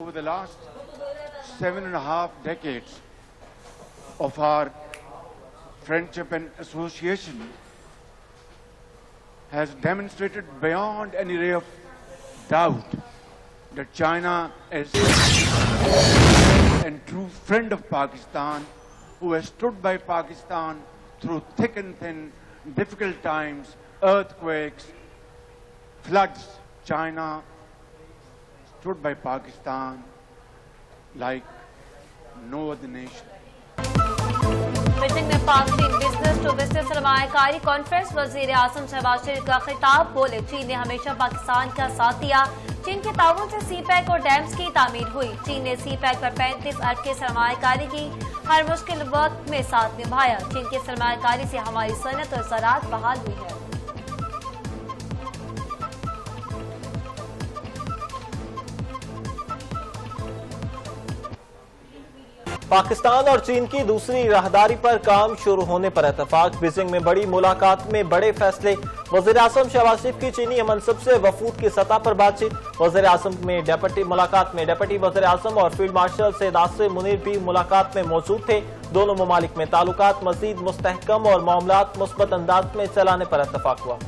Over the last 7.5 decades of our friendship and association has demonstrated beyond any ray of doubt that China is a true friend of Pakistan, who has stood by Pakistan through thick and thin, difficult times, earthquakes, floods. China stood by Pakistan like no other nation. Beijing में पाक चीन business to business सरमायाकारी conference, वजीर आजम शहबाज शरीफ का खिताब। बोले, चीन ने हमेशा पाकिस्तान का साथ दिया। चीन के ताउन से सी पैक और डैम्स की तामीर हुई। चीन ने सी पैक पर 35 अरब की सरमायाकारी की, हर मुश्किल वक्त में साथ निभाया। चीन की सरमायाकारी से हमारी सनत और ज़राअत बहाल हुई है। पाकिस्तान और चीन की दूसरी राहदारी पर काम शुरू होने पर इत्तेफाक। बीजिंग में बड़ी मुलाकात में बड़े फैसले। वज़ीर आज़म शहबाज शरीफ की चीनी मनसब से वफूद की सतह पर बातचीत। वज़ीर आज़म में मुलाकात में डिप्टी वज़ीर आज़म और फील्ड मार्शल सैयद आसिम मुनीर भी मुलाकात में मौजूद थे। दोनों ममालिक में ताल्लुकात मज़ीद मुस्तहकम और मामलात मुस्बत अंदाज में चलाने पर इत्तेफाक हुआ।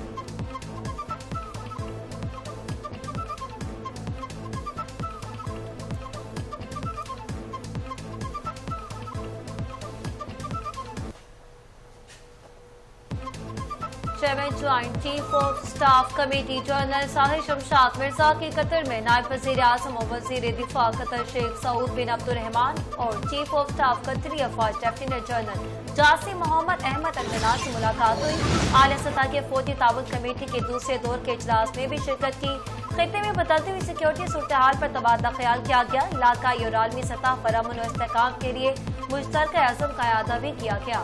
Chairman joint chief of staff committee general Sahir Shamshad Mirza की कतर में नायब वज़ीर आज़म और वज़ीर दिफा कतर शेख सऊद बिन अब्दुर्रहमान और चीफ ऑफ स्टाफ कतरी अफवाज लेफ्टिनेंट जनरल जासिम मोहम्मद अहमद अनगना से मुलाकात हुई। आला सतह के फौजी ताउन कमेटी के दूसरे दौर के इजलास में भी शिरकत की। खित्ते में बदलती हुई सिक्योरिटी सूरत हाल पर तबादला ख्याल किया गया। इलाकाई और आलमी सतह पर अमन और इस्तेहकाम के लिए मुश्तरका अज़म का अदा भी किया गया।